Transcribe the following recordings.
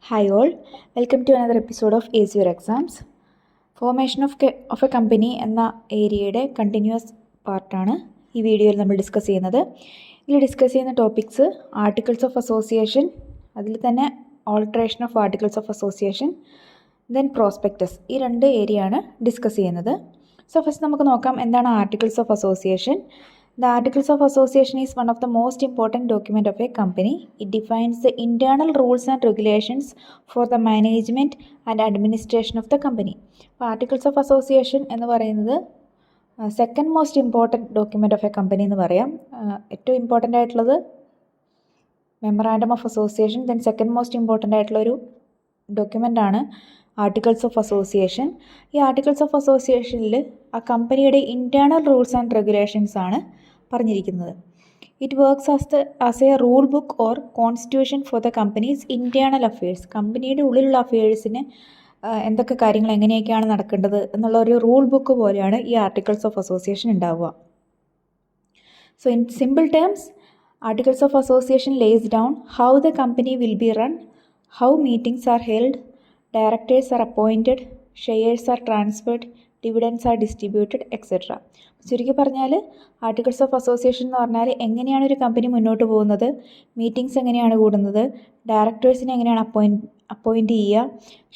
Hi all, welcome to another episode of Ace Your Exams. Formation of a company എന്ന ഏരിയയുടെ continuous പാർട്ടാണ് ഈ വീഡിയോയിൽ നമ്മൾ ഡിസ്കസ് ചെയ്യുന്നത്. ഇതിൽ ഡിസ്കസ് ചെയ്യുന്ന ടോപ്പിക്സ് ആർട്ടിക്കിൾസ് ഓഫ് അസോസിയേഷൻ, അതിൽ തന്നെ alteration of articles of association, then prospectus. ഈ രണ്ട് ഏരിയ ആണ് ഡിസ്കസ് ചെയ്യുന്നത്. സോ ഫസ്റ്റ് നമുക്ക് നോക്കാം എന്താണ് articles of association. The Articles of Association is one of the most important document of a company. It defines the internal rules and regulations for the management and administration of the company. അപ്പോൾ Articles of Association എന്ന് പറയുന്നത് second most important document of A company എന്ന് പറയാം. ഏറ്റവും important ആയിട്ടുള്ളത് memorandum of association, then second most important ആയിട്ടുള്ളൊരു ഡോക്യുമെൻ്റാണ് articles of association. ഈ articles of അസോസിയേഷനിൽ ആ കമ്പനിയുടെ ഇൻറ്റേർണൽ റൂൾസ് ആൻഡ് റെഗുലേഷൻസ് ആണ് പറഞ്ഞിരിക്കുന്നത്. It works as A rule book or constitution for the companies internal affairs. കമ്പനിയുടെ ഉള്ളിലുള്ള അഫെയർസിന് എന്തൊക്കെ കാര്യങ്ങൾ എങ്ങനെയൊക്കെയാണ് നടക്കേണ്ടത് എന്നുള്ള ഒരു റൂൾ ബുക്ക് പോലെയാണ് ഈ ആർട്ടിക്കിൾസ് ഓഫ് അസോസിയേഷൻ ഉണ്ടാവുക. So in simple terms, articles of association lace down how the company will be run, how meetings are held, directors R appointed, shares are transferred, dividends are distributed, etcetera. ചുരുക്കി പറഞ്ഞാൽ articles of association എന്ന് പറഞ്ഞാൽ എങ്ങനെയാണ് ഒരു company മുന്നോട്ട് പോകുന്നത്, meetings എങ്ങനെയാണ് കൂടുന്നത്, ഡയറക്ടേഴ്സിനെ എങ്ങനെയാണ് അപ്പോയിൻറ്റ് ചെയ്യുക,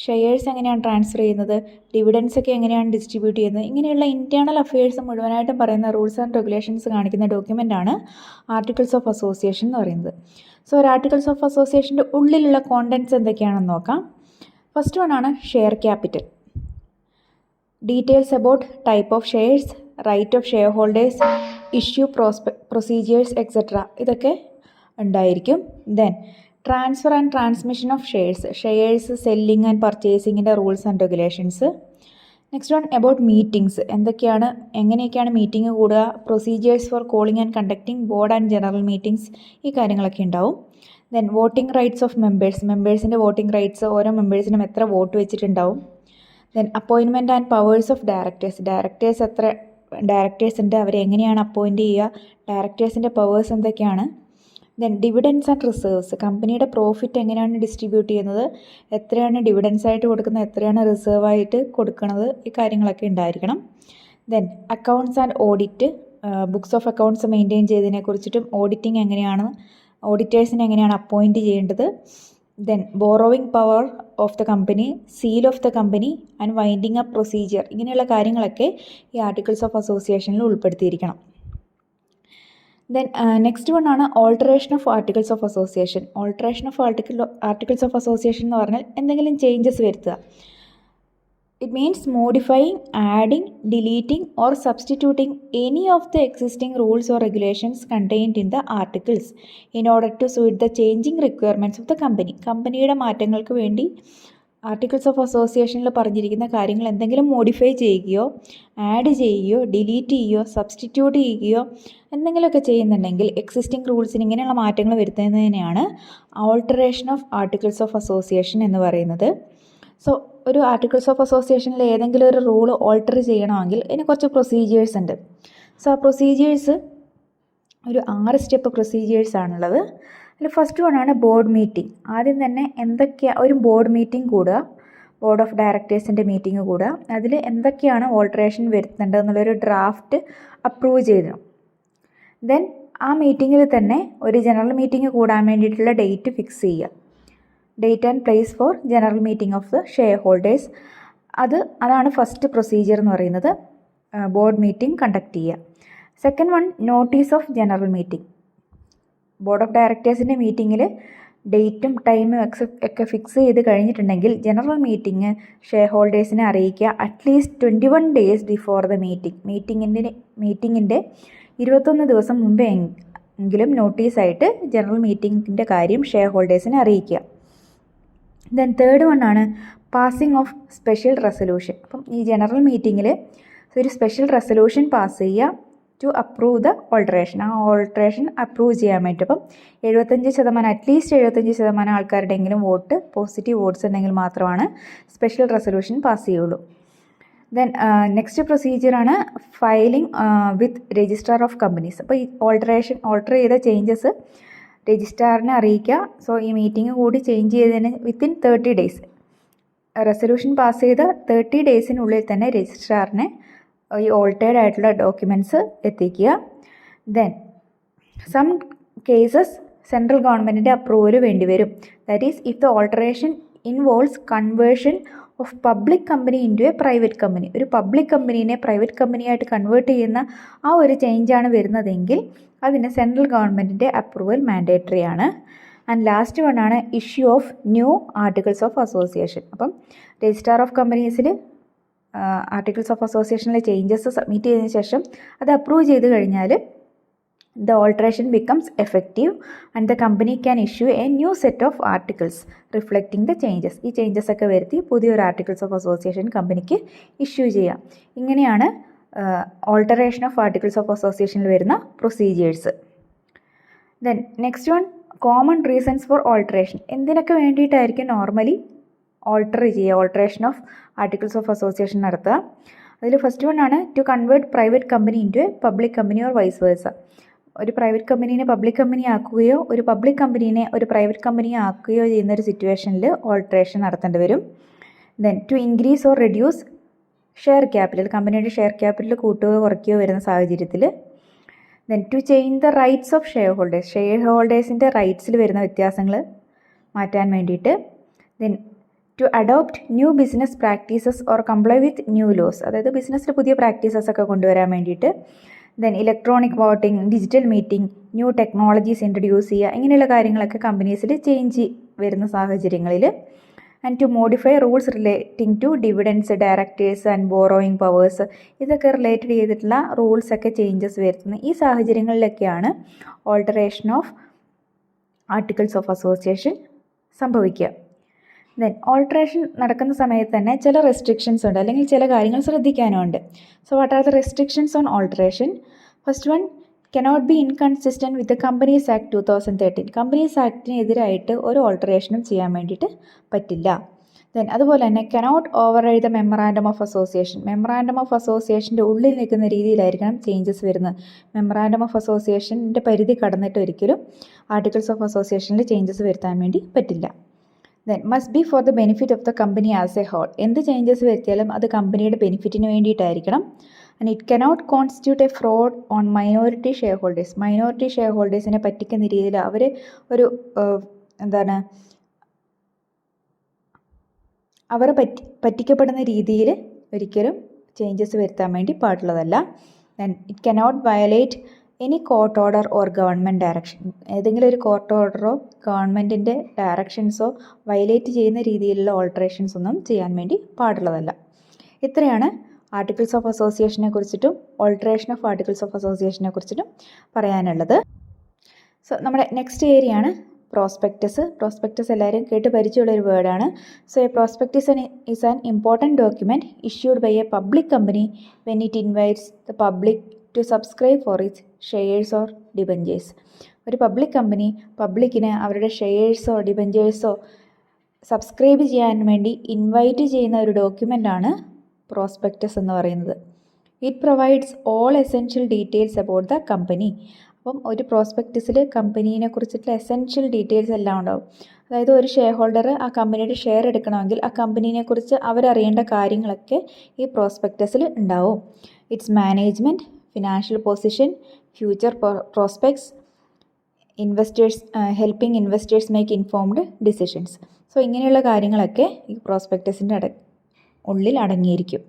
ഷെയർസ് എങ്ങനെയാണ് ട്രാൻസ്ഫർ ചെയ്യുന്നത്, ഡിവിഡൻസ് ഒക്കെ എങ്ങനെയാണ് ഡിസ്ട്രിബ്യൂട്ട് ചെയ്യുന്നത്, ഇങ്ങനെയുള്ള ഇൻറ്റേർണൽ അഫെയർസ് മുഴുവനായിട്ടും പറയുന്ന റൂൾസ് ആൻഡ് റെഗുലേഷൻസ് കാണിക്കുന്ന ഡോക്യുമെൻ്റാണ് ആർട്ടിക്കിൾസ് ഓഫ് അസോസിയേഷൻ എന്ന് പറയുന്നത്. സോ ഒരു ആർട്ടിക്കിൾസ് ഓഫ് അസോസിയേഷൻ്റെ ഉള്ളിലുള്ള കോണ്ടൻറ്റ്സ് എന്തൊക്കെയാണെന്ന് നോക്കാം. ഫസ്റ്റ് വൺ ആണ് share capital. Details about type of shares, right of shareholders, issue procedures, etcetera ഇതൊക്കെ ഉണ്ടായിരിക്കും. Then transfer and transmission of shares selling and പർച്ചേസിങ്ങിൻ്റെ rules and regulations. Next one about meetings, എങ്ങനെയൊക്കെയാണ് meeting കൂടുക, procedures for calling and conducting board and general meetings, ഈ കാര്യങ്ങളൊക്കെ ഉണ്ടാവും. Then voting rights of മെമ്പേഴ്സിൻ്റെ voting rights, ഓരോ മെമ്പേഴ്സിനും എത്ര വോട്ട് വെച്ചിട്ടുണ്ടാവും. Then appointment and powers of directors എത്ര ഡയറക്ടേഴ്സ് ഉണ്ട്, അവരെ എങ്ങനെയാണ് അപ്പോയിൻറ്റ് ചെയ്യുക, ഡയറക്ടേഴ്സിൻ്റെ പവേഴ്സ് എന്തൊക്കെയാണ്. ദെൻ ഡിവിഡൻസ് ആൻഡ് റിസർവ്സ്, കമ്പനിയുടെ പ്രോഫിറ്റ് എങ്ങനെയാണ് ഡിസ്ട്രിബ്യൂട്ട് ചെയ്യുന്നത്, എത്രയാണ് ഡിവിഡൻസ് ആയിട്ട് കൊടുക്കുന്നത്, എത്രയാണ് റിസർവ് ആയിട്ട് കൊടുക്കുന്നത്, ഈ കാര്യങ്ങളൊക്കെ ഉണ്ടായിരിക്കണം. Then accounts and audit, books of accounts maintain ചെയ്തതിനെ കുറിച്ചിട്ടും ഓഡിറ്റിംഗ് എങ്ങനെയാണ്, ഓഡിറ്റേഴ്സിനെ എങ്ങനെയാണ് അപ്പോയിൻറ്റ് ചെയ്യേണ്ടത്. Then borrowing power of the company, seal of the company and winding up procedure, ഇങ്ങനെയുള്ള കാര്യങ്ങളൊക്കെ ഈ ആർട്ടിക്കിൾസ് ഓഫ് അസോസിയേഷനിൽ ഉൾപ്പെടുത്തിയിരിക്കണം. ദെൻ നെക്സ്റ്റ് വൺ ആണ് alteration of articles of association. Alteration of articles of association എന്ന് പറഞ്ഞാൽ എന്തെങ്കിലും ചേഞ്ചസ് വരുത്തുക. It means modifying, adding, deleting or substituting any of the existing rules or regulations contained in the articles in order to suit the changing requirements of the company. കമ്പനിയുടെ മാറ്റങ്ങൾക്ക് വേണ്ടി articles of അസോസിയേഷനിൽ പറഞ്ഞിരിക്കുന്ന കാര്യങ്ങൾ എന്തെങ്കിലും modify ചെയ്യുകയോ add ചെയ്യുകയോ delete ചെയ്യുകയോ substitute ചെയ്യുകയോ എന്തെങ്കിലുമൊക്കെ ചെയ്യുന്നുണ്ടെങ്കിൽ എക്സിസ്റ്റിംഗ് റൂൾസിന് ഇങ്ങനെയുള്ള മാറ്റങ്ങൾ വരുത്തുന്നതിനെയാണ് alteration of articles of association എന്ന് പറയുന്നത്. സോ ഒരു ആർട്ടിക്കിൾസ് ഓഫ് അസോസിയേഷനിൽ ഏതെങ്കിലും ഒരു റൂൾ ഓൾട്ടർ ചെയ്യണമെങ്കിൽ ഇതിന് കുറച്ച് പ്രൊസീജിയേഴ്സ് ഉണ്ട്. സോ ആ പ്രൊസീജിയേഴ്സ് ഒരു 6 സ്റ്റെപ്പ് പ്രൊസീജിയേഴ്സ് ആണുള്ളത്. അതിൽ ഫസ്റ്റ് വൺ ആണ് ബോർഡ് മീറ്റിംഗ്. ആദ്യം തന്നെ ഒരു ബോർഡ് മീറ്റിംഗ് കൂടുക, ബോർഡ് ഓഫ് ഡയറക്ടേഴ്സിൻ്റെ മീറ്റിംഗ് കൂടുക. അതിൽ എന്തൊക്കെയാണ് ഓൾട്ടറേഷൻ വരുത്തേണ്ടതെന്നുള്ളൊരു ഡ്രാഫ്റ്റ് അപ്രൂവ് ചെയ്യണം. ദെൻ ആ മീറ്റിങ്ങിൽ തന്നെ ഒരു ജനറൽ മീറ്റിംഗ് കൂടാൻ വേണ്ടിയിട്ടുള്ള ഡേറ്റ് ഫിക്സ് ചെയ്യുക. Date and place for general meeting of the shareholders. അതാണ് ഫസ്റ്റ് പ്രൊസീജിയർ എന്ന് പറയുന്നത്, ബോർഡ് മീറ്റിംഗ് കണ്ടക്ട് ചെയ്യുക. Second one notice of general meeting. Board of ഡയറക്ടേഴ്സിൻ്റെ മീറ്റിങ്ങിൽ ഡേറ്റും ടൈമും ഒക്കെ ഫിക്സ് ചെയ്ത് കഴിഞ്ഞിട്ടുണ്ടെങ്കിൽ ജനറൽ മീറ്റിംഗ് ഷെയർ ഹോൾഡേഴ്സിനെ അറിയിക്കുക അറ്റ്ലീസ്റ്റ് 21 ഡേയ്സ് ബിഫോർ ദ മീറ്റിങ്ങിൻ്റെ 21 ദിവസം മുമ്പേ എങ്കിലും നോട്ടീസായിട്ട് ജനറൽ മീറ്റിങ്ങിൻ്റെ കാര്യം ഷെയർ ഹോൾഡേഴ്സിനെ അറിയിക്കുക. ദെൻ തേർഡ് വൺ ആണ് പാസിംഗ് ഓഫ് സ്പെഷ്യൽ റെസൊല്യൂഷൻ. അപ്പം ഈ ജനറൽ മീറ്റിങ്ങിൽ ഒരു സ്പെഷ്യൽ റെസൊല്യൂഷൻ പാസ് ചെയ്യുക ടു അപ്രൂവ് ദ ഓൾട്ടറേഷൻ. ആ ഓൾട്ടറേഷൻ അപ്രൂവ് ചെയ്യാൻ വേണ്ടി അപ്പം 75% അറ്റ്ലീസ്റ്റ് 75% ആൾക്കാരുടെയെങ്കിലും വോട്ട്, പോസിറ്റീവ് വോട്ട്സ് ഉണ്ടെങ്കിൽ മാത്രമാണ് സ്പെഷ്യൽ റെസൊല്യൂഷൻ പാസ് ചെയ്യുള്ളൂ. ദെൻ നെക്സ്റ്റ് പ്രൊസീജിയറാണ് filing with registrar of companies. അപ്പോൾ ഈ ഓൾട്ടർ ചെയ്ത ചേഞ്ചസ് രജിസ്ട്രാറിനെ അറിയിക്കുക. സോ ഈ മീറ്റിംഗ് കൂടി ചേഞ്ച് ചെയ്തതിന് വിത്തിൻ 30 ഡേയ്സ്, റെസൊല്യൂഷൻ പാസ് ചെയ്ത 30 ഡേയ്സിനുള്ളിൽ തന്നെ രജിസ്ട്രാറിനെ ഈ ഓൾട്ടേഡ് ആയിട്ടുള്ള ഡോക്യുമെൻറ്റ്സ് എത്തിക്കുക. ദെൻ സം കേസസ് സെൻട്രൽ ഗവൺമെൻറ്റിൻ്റെ അപ്രൂവൽ വേണ്ടിവരും. That is if the alteration involves conversion of public company into a private company. ഒരു പബ്ലിക് കമ്പനീനെ പ്രൈവറ്റ് കമ്പനിയായിട്ട് കൺവേർട്ട് ചെയ്യുന്ന ആ ഒരു ചേഞ്ചാണ് വരുന്നതെങ്കിൽ അതിന് സെൻട്രൽ ഗവൺമെൻറ്റിൻ്റെ അപ്രൂവൽ മാൻഡേറ്ററി ആണ്. ആൻഡ് ലാസ്റ്റ് വൺ ആണ് issue of new articles of association. അപ്പം രജിസ്ട്രാർ ഓഫ് കമ്പനീസിൽ ആർട്ടിക്കിൾസ് ഓഫ് അസോസിയേഷനിലെ ചേഞ്ചസ് സബ്മിറ്റ് ചെയ്തതിന് ശേഷം അത് അപ്രൂവ് ചെയ്ത് കഴിഞ്ഞാൽ the alteration becomes effective and the company can issue a new set of articles reflecting the changes. ഈ ചേഞ്ചസ് ഒക്കെ വരുത്തി പുതിയൊരു ആർട്ടിക്കിൾസ് ഓഫ് അസോസിയേഷൻ കമ്പനിക്ക് ഇഷ്യൂ ചെയ്യാം. ഇങ്ങനെയാണ് ഓൾട്ടറേഷൻ ഓഫ് ആർട്ടിക്കിൾസ് ഓഫ് അസോസിയേഷനിൽ വരുന്ന procedures. Then next one common reasons for alteration. എന്തിനൊക്കെ വേണ്ടിയിട്ടായിരിക്കും normally alteration of articles of association നടത്തുക. അതിൽ ഫസ്റ്റ് വൺ ആണ് to convert private company into a public company or vice versa. ഒരു private കമ്പനീനെ public company ആക്കുകയോ ഒരു പബ്ലിക് കമ്പനീനെ ഒരു പ്രൈവറ്റ് കമ്പനി ആക്കുകയോ ചെയ്യുന്ന ഒരു സിറ്റുവേഷനിൽ ഓൾട്ടറേഷൻ നടത്തേണ്ടി വരും. Then to increase or reduce share capital, കമ്പനിയുടെ ഷെയർ ക്യാപിറ്റൽ കൂട്ടുകയോ കുറയ്ക്കുകയോ വരുന്ന സാഹചര്യത്തിൽ. Then to change the rights of ഷെയർ ഹോൾഡേഴ്സിൻ്റെ റൈറ്റ്സിൽ വരുന്ന വ്യത്യാസങ്ങൾ മാറ്റാൻ വേണ്ടിയിട്ട്. Then to adopt new business practices or comply with new laws, അതായത് ബിസിനസ്സിൽ പുതിയ പ്രാക്ടീസസ് ഒക്കെ കൊണ്ടുവരാൻ വേണ്ടിയിട്ട്. Then electronic voting, digital meeting, new technologies introduce ചെയ്യുക, ഇങ്ങനെയുള്ള കാര്യങ്ങളൊക്കെ കമ്പനീസിൽ ചേഞ്ച് വരുന്ന സാഹചര്യങ്ങളിൽ. And to modify rules relating to dividends, directors and borrowing powers, ഇതൊക്കെ റിലേറ്റഡ് ചെയ്തിട്ടുള്ള റൂൾസൊക്കെ ചേഞ്ചസ് വരുത്തുന്നത്. ഈ സാഹചര്യങ്ങളിലൊക്കെയാണ് alteration of articles of association സംഭവിക്കുക. ദെൻ ഓൾട്ടറേഷൻ നടക്കുന്ന സമയത്ത് തന്നെ ചില റെസ്ട്രിക്ഷൻസ് ഉണ്ട്, അല്ലെങ്കിൽ ചില കാര്യങ്ങൾ ശ്രദ്ധിക്കാനുമുണ്ട്. So what are the restrictions on alteration? First one, cannot be inconsistent with the companies act 2013. Companies ആക്ടിന് എതിരായിട്ട് ഒരു ഓൾട്ടറേഷനും ചെയ്യാൻ വേണ്ടിയിട്ട് പറ്റില്ല. ദെൻ അതുപോലെ തന്നെ cannot override the memorandum of association. Memorandum of അസോസിയേഷൻ്റെ ഉള്ളിൽ നിൽക്കുന്ന രീതിയിലായിരിക്കണം ചേഞ്ചസ് വരുന്നത്. മെമ്മറാൻഡം ഓഫ് അസോസിയേഷൻ്റെ പരിധി കടന്നിട്ട് ഒരിക്കലും ആർട്ടിക്കിൾസ് ഓഫ് അസോസിയേഷനിൽ ചേഞ്ചസ് വരുത്താൻ വേണ്ടി പറ്റില്ല. Then must be for the benefit of the company as a whole. എന്ത് ചേഞ്ചസ് വരുത്തിയാലും അത് കമ്പനിയുടെ ബെനിഫിറ്റിന് വേണ്ടിയിട്ടായിരിക്കണം. And it cannot constitute a fraud on minority shareholders. Minority ഷെയർ ഹോൾഡേഴ്സിനെ പറ്റിക്കുന്ന രീതിയിൽ അവർ അവരെ പറ്റിക്കപ്പെടുന്ന രീതിയിൽ ഒരിക്കലും ചേഞ്ചസ് വരുത്താൻ വേണ്ടി പാടുള്ളതല്ല. Then it cannot violate any court order or government direction. ഏതെങ്കിലും ഒരു കോർട്ട് ഓർഡറോ ഗവൺമെൻറ്റിൻ്റെ ഡയറക്ഷൻസോ വയലേറ്റ് ചെയ്യുന്ന രീതിയിലുള്ള ഓൾട്ടറേഷൻസ് ഒന്നും ചെയ്യാൻ വേണ്ടി പാടുള്ളതല്ല. ഇത്രയാണ് ആർട്ടിക്കിൾസ് ഓഫ് അസോസിയേഷനെ കുറിച്ചിട്ടും ഓൾട്ടറേഷൻ ഓഫ് ആർട്ടിക്കിൾസ് ഓഫ് അസോസിയേഷനെ കുറിച്ചിട്ടും പറയാനുള്ളത്. സോ നമ്മുടെ നെക്സ്റ്റ് ഏരിയയാണ് പ്രോസ്പെക്ടസ്. പ്രോസ്പെക്ടസ് എല്ലാവരും കേട്ട് പരിചയമുള്ളൊരു വേർഡാണ്. So a prospectus is an important document issued by a public company when it invites the public to subscribe for its shares or debentures. ഒരു പബ്ലിക് കമ്പനി പബ്ലിക്കിന് അവരുടെ ഷെയർസോ ഡിബഞ്ചേഴ്സോ സബ്സ്ക്രൈബ് ചെയ്യാൻ വേണ്ടി ഇൻവൈറ്റ് ചെയ്യുന്ന ഒരു ഡോക്യുമെൻ്റാണ് പ്രോസ്പെക്ടസ് എന്ന് പറയുന്നത്. It provides all essential details about the company. അപ്പം ഒരു പ്രോസ്പെക്ടസിൽ കമ്പനീനെ കുറിച്ചിട്ടുള്ള എസെൻഷ്യൽ ഡീറ്റെയിൽസ് എല്ലാം ഉണ്ടാവും. അതായത് ഒരു ഷെയർ ഹോൾഡർ ആ കമ്പനിയുടെ ഷെയർ എടുക്കണമെങ്കിൽ ആ കമ്പനീനെ കുറിച്ച് അവരറിയേണ്ട കാര്യങ്ങളൊക്കെ ഈ പ്രോസ്പെക്ടസിൽ ഉണ്ടാവും. Its management, financial position, future prospects, investors, helping investors make informed decisions. So ഇങ്ങനെയുള്ള കാര്യങ്ങളൊക്കെ ഈ പ്രോസ്പെക്ടസിൻ്റെ ഉള്ളിൽ അടങ്ങിയിരിക്കും.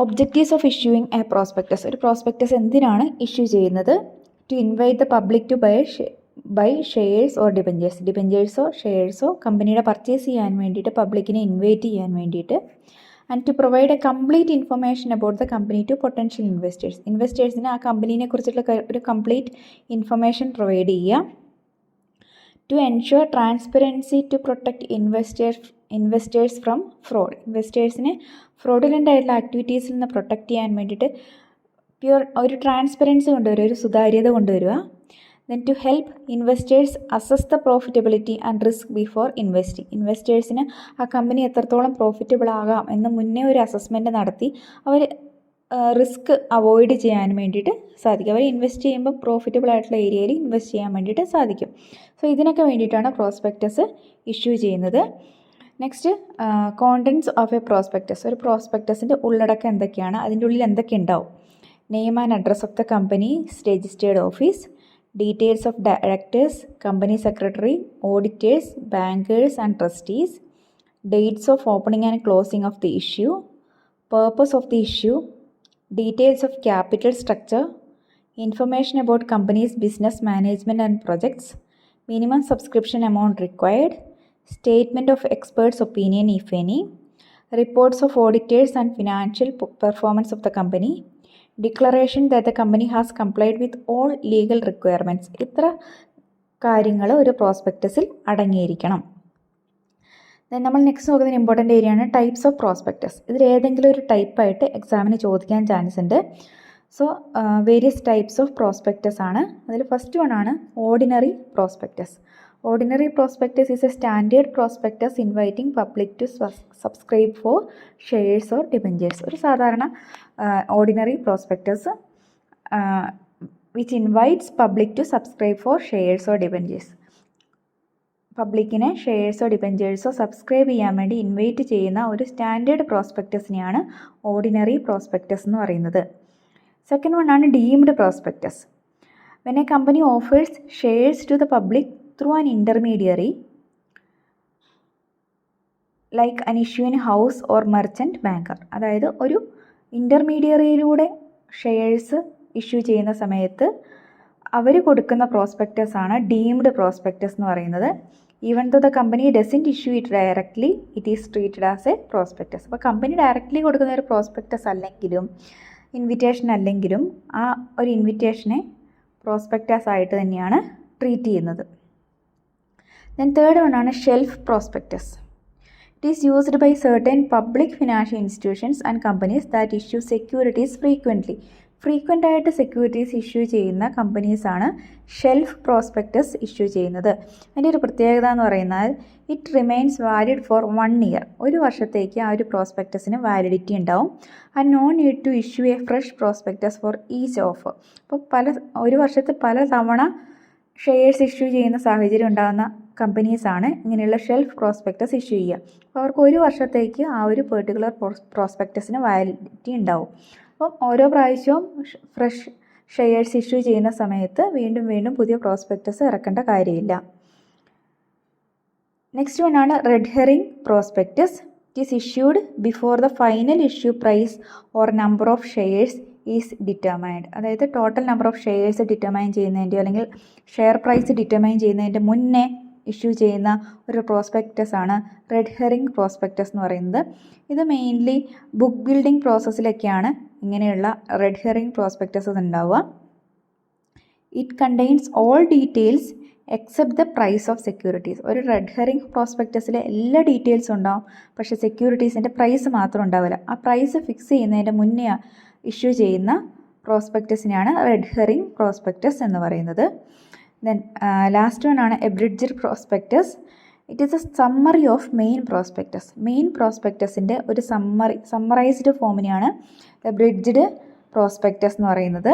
Objectives of issuing a prospectus. ഒരു പ്രോസ്പെക്ടസ് എന്തിനാണ് ഇഷ്യൂ ചെയ്യുന്നത്? To invite the public to buy shares or debentures. ഡിബഞ്ചേഴ്സോ ഷെയർസോ കമ്പനിയുടെ പർച്ചേസ് ചെയ്യാൻ വേണ്ടിയിട്ട് പബ്ലിക്കിനെ ഇൻവൈറ്റ് ചെയ്യാൻ വേണ്ടിയിട്ട്. And to provide a complete information about the company to potential investors. ഇൻവെസ്റ്റേഴ്സിന് ആ കമ്പനീനെ കുറിച്ചുള്ള ഒരു കംപ്ലീറ്റ് ഇൻഫർമേഷൻ പ്രൊവൈഡ് ചെയ്യുക. To ensure transparency to protect investors from fraud. ഇൻവെസ്റ്റേഴ്സിനെ ഫ്രോഡുലൻ്റ് ആയിട്ടുള്ള ആക്ടിവിറ്റീസിൽ നിന്ന് പ്രൊട്ടക്റ്റ് ചെയ്യാൻ വേണ്ടിയിട്ട് ഒരു ട്രാൻസ്പെറൻസി കൊണ്ടുവരിക, ഒരു സുതാര്യത കൊണ്ടുവരിക. Then to help investors assess the profitability and risk before investing. ഇൻവെസ്റ്റേഴ്സിന് ആ കമ്പനി എത്രത്തോളം പ്രോഫിറ്റബിൾ ആകാം എന്ന് മുന്നേ ഒരു അസസ്മെൻറ്റ് നടത്തി അവർ റിസ്ക് അവോയ്ഡ് ചെയ്യാൻ വേണ്ടിയിട്ട് സാധിക്കും. അവർ ഇൻവെസ്റ്റ് ചെയ്യുമ്പോൾ പ്രോഫിറ്റബിൾ ആയിട്ടുള്ള ഏരിയയിൽ ഇൻവെസ്റ്റ് ചെയ്യാൻ വേണ്ടിയിട്ട് സാധിക്കും. സോ ഇതിനൊക്കെ വേണ്ടിയിട്ടാണ് പ്രോസ്പെക്ടസ് ഇഷ്യൂ ചെയ്യുന്നത്. Next, contents of A prospectus. ഒരു പ്രോസ്പെക്ടസിൻ്റെ ഉള്ളടക്കം എന്തൊക്കെയാണ്, അതിൻ്റെ ഉള്ളിൽ എന്തൊക്കെ ഉണ്ടാവും? Name and address of the company, registered office, details of directors, company secretary, auditors, bankers and trustees, dates of opening and closing of the issue, purpose of the issue, details of capital structure, information about company's business management and projects, minimum subscription amount required, statement of experts' opinion if any, reports of auditors and financial performance of the company, declaration that the company has complied with all legal requirements. ഇത്ര കാര്യങ്ങൾ ഒരു പ്രോസ്പെക്ടസിൽ അടങ്ങിയിരിക്കണം. നമ്മൾ next നോക്കുന്ന important ഏരിയയാണ് types of prospectus. ഇതിൽ ഏതെങ്കിലും ഒരു ടൈപ്പായിട്ട് എക്സാമിന് ചോദിക്കാൻ ചാൻസ് ഉണ്ട്. So various types of prospectus ആണ്. അതിൽ ഫസ്റ്റ് വൺ ആണ് ordinary prospectus. Ordinary prospectus is a standard prospectus inviting public to subscribe for shares or debentures. ഒരു സാധാരണ ordinary prospectus which invites public to subscribe for shares or debentures. പബ്ലിക്കിനെ ഷെയർസോ ഡിബഞ്ചേഴ്സോ subscribe ചെയ്യാൻ വേണ്ടി ഇൻവൈറ്റ് ചെയ്യുന്ന ഒരു സ്റ്റാൻഡേർഡ് പ്രോസ്പെക്ടസിനെയാണ് ഓർഡിനറി പ്രോസ്പെക്ടസ് എന്ന് പറയുന്നത്. സെക്കൻഡ് വൺ ആണ് deemed prospectus. When a company offers shares to the public through an intermediary like an issuing house or merchant banker. അതായത് ഒരു ഇൻ്റർമീഡിയറിയിലൂടെ ഷെയർസ് ഇഷ്യൂ ചെയ്യുന്ന സമയത്ത് അവർ കൊടുക്കുന്ന പ്രോസ്പെക്ടസ് ആണ് ഡീംഡ് പ്രോസ്പെക്ടസ് എന്ന് പറയുന്നത്. Even though the company doesn't issue it directly, it is treated as a prospectus. അപ്പോൾ company directly കൊടുക്കുന്ന ഒരു പ്രോസ്പെക്ടസ് അല്ലെങ്കിലും ഇൻവിറ്റേഷൻ അല്ലെങ്കിലും ആ ഒരു ഇൻവിറ്റേഷനെ പ്രോസ്പെക്ടസ് ആയിട്ട് തന്നെയാണ് ട്രീറ്റ് ചെയ്യുന്നത്. ദെൻ തേർഡ് വൺ ആണ് shelf prospectus. It is used by certain public financial institutions and companies that issue securities frequent ആയിട്ട് സെക്യൂരിറ്റീസ് ഇഷ്യൂ ചെയ്യുന്ന കമ്പനീസാണ് ഷെൽഫ് പ്രോസ്പെക്ടസ് ഇഷ്യൂ ചെയ്യുന്നത്. അതിൻ്റെ ഒരു പ്രത്യേകത എന്ന് പറയുന്നത് it remains valid for 1 year. ഒരു വർഷത്തേക്ക് ആ ഒരു പ്രോസ്പെക്ടസിന് വാലിഡിറ്റി ഉണ്ടാവും. And no need to issue a fresh prospectus for each offer. അപ്പോൾ ഒരു വർഷത്തെ പല തവണ ഷെയർസ് ഇഷ്യൂ ചെയ്യുന്ന സാഹചര്യം ഉണ്ടാകുന്ന കമ്പനീസാണ് ഇങ്ങനെയുള്ള ഷെൽഫ് പ്രോസ്പെക്ടസ് ഇഷ്യൂ ചെയ്യുക. അപ്പോൾ അവർക്ക് ഒരു വർഷത്തേക്ക് ആ ഒരു പെർട്ടിക്കുലർ പ്രോസ്പെക്ടസിന് വാലിഡിറ്റി ഉണ്ടാവും. അപ്പം ഓരോ പ്രാവശ്യവും ഫ്രഷ് ഷെയർസ് ഇഷ്യൂ ചെയ്യുന്ന സമയത്ത് വീണ്ടും വീണ്ടും പുതിയ പ്രോസ്പെക്ടസ് ഇറക്കേണ്ട കാര്യമില്ല. നെക്സ്റ്റ് വൺ ആണ് red herring prospectus. It is issued before the final issue price or number of shares is determined. അതായത് total number of shares determine ചെയ്യുന്നതിൻ്റെയോ അല്ലെങ്കിൽ ഷെയർ പ്രൈസ് ഡിറ്റർമൈൻ ചെയ്യുന്നതിൻ്റെ മുന്നേ ഇഷ്യൂ ചെയ്യുന്ന ഒരു പ്രോസ്പെക്ടസ് ആണ് റെഡ് ഹെറിംഗ് പ്രോസ്പെക്ടസ് എന്ന് പറയുന്നത്. ഇത് മെയിൻലി ബുക്ക് ബിൽഡിംഗ് പ്രോസസ്സിലൊക്കെയാണ് ഇങ്ങനെയുള്ള റെഡ് ഹെറിംഗ് പ്രോസ്പെക്ടസസ് ഉണ്ടാവുക. It contains all details except the price of securities. ഒരു റെഡ് ഹെറിംഗ് പ്രോസ്പെക്ടസിൽ എല്ലാ ഡീറ്റെയിൽസും ഉണ്ടാവും, പക്ഷേ സെക്യൂരിറ്റീസിൻ്റെ പ്രൈസ് മാത്രം ഉണ്ടാവില്ല. ആ പ്രൈസ് ഫിക്സ് ചെയ്യുന്നതിൻ്റെ മുന്നേ ഇഷ്യൂ ചെയ്യുന്ന പ്രോസ്പെക്ടസിനെയാണ് റെഡ് ഹെറിംഗ് പ്രോസ്പെക്ടസ് എന്ന് പറയുന്നത്. ദെൻ ലാസ്റ്റ് വൺ ആണ് abridged prospectus. It is a summary of main prospectus. Main പ്രോസ്പെക്ടസിൻ്റെ ഒരു സമ്മറൈസ്ഡ് ഫോമിനെയാണ് എബ്രിഡ്ജ്ഡ് പ്രോസ്പെക്ടസ് എന്ന് പറയുന്നത്.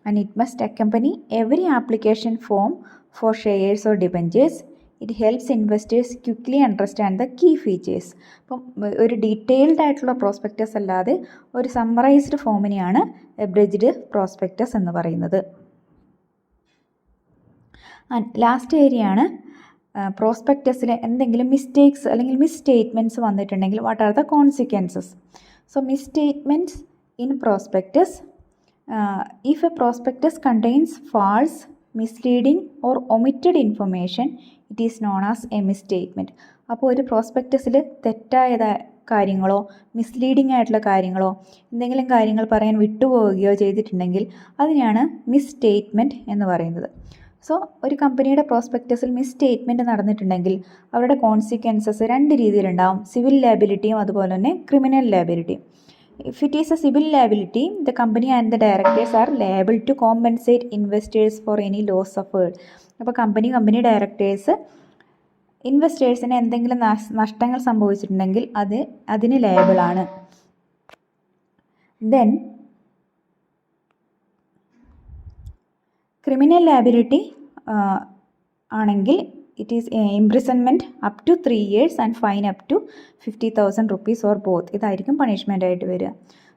And it must accompany every application form for shares or debentures. It helps investors quickly understand the key features. അപ്പം ഒരു detailed ആയിട്ടുള്ള prospectus അല്ലാതെ ഒരു സമ്മറൈസ്ഡ് ഫോമിനെയാണ് എബ്രിഡ്ജ്ഡ് പ്രോസ്പെക്ടസ് എന്ന് പറയുന്നത്. ആൻഡ് ലാസ്റ്റ് ഏരിയയാണ് പ്രോസ്പെക്ടസിൽ എന്തെങ്കിലും മിസ്റ്റേക്സ് അല്ലെങ്കിൽ മിസ് സ്റ്റേറ്റ്മെൻറ്റ്സ് വന്നിട്ടുണ്ടെങ്കിൽ what are the consequences. So misstatements in prospectus. If a prospectus contains false, misleading or omitted information, it is known as a misstatement. അപ്പോൾ ഒരു പ്രോസ്പെക്ടസിൽ തെറ്റായ കാര്യങ്ങളോ മിസ്ലീഡിംഗ് ആയിട്ടുള്ള കാര്യങ്ങളോ എന്തെങ്കിലും കാര്യങ്ങൾ പറയാൻ വിട്ടുപോവുകയോ ചെയ്തിട്ടുണ്ടെങ്കിൽ അതിനെയാണ് മിസ് സ്റ്റേറ്റ്മെൻറ്റ് എന്ന് പറയുന്നത്. സോ ഒരു കമ്പനിയുടെ പ്രോസ്പെക്ടസിൽ മിസ് സ്റ്റേറ്റ്മെൻറ്റ് നടന്നിട്ടുണ്ടെങ്കിൽ അവരുടെ കോൺസിക്വൻസസ് 2 രീതിയിലുണ്ടാവും. സിവിൽ ലയബിലിറ്റിയും അതുപോലെ തന്നെ ക്രിമിനൽ ലയബിലിറ്റിയും. If it is a civil liability, the company and the directors are liable to compensate investors for any loss suffered. അപ്പോൾ കമ്പനി ഡയറക്ടേഴ്സ് ഇൻവെസ്റ്റേഴ്സിന് എന്തെങ്കിലും നഷ്ടങ്ങൾ സംഭവിച്ചിട്ടുണ്ടെങ്കിൽ അതിന് ലയബിളാണ്. ദെൻ ക്രിമിനൽ ലയബിലിറ്റി ആണെങ്കിൽ it is imprisonment up to 3 years and fine up to 50,000 rupees or both. ഇതായിരിക്കും punishment ആയിട്ട് വരിക.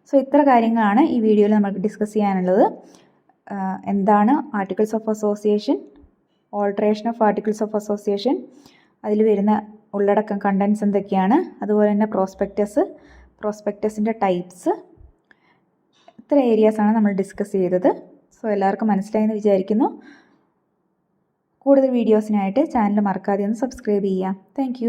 സോ ഇത്ര കാര്യങ്ങളാണ് ഈ വീഡിയോയിൽ നമുക്ക് ഡിസ്കസ് ചെയ്യാനുള്ളത്. എന്താണ് articles of association, alteration of articles of association, അതിൽ വരുന്ന ഉള്ളടക്കം കണ്ടൻസ് എന്തൊക്കെയാണ്, അതുപോലെ തന്നെ പ്രോസ്പെക്ടസിൻ്റെ ടൈപ്സ്, ഇത്ര ഏരിയാസാണ് നമ്മൾ ഡിസ്കസ് ചെയ്തത്. സോ എല്ലാവർക്കും മനസ്സിലായെന്ന് വിചാരിക്കുന്നു. കൂടുതൽ വീഡിയോസിനായിട്ട് ചാനൽ മറക്കാതെ ഒന്ന് സബ്സ്ക്രൈബ് ചെയ്യുക. താങ്ക്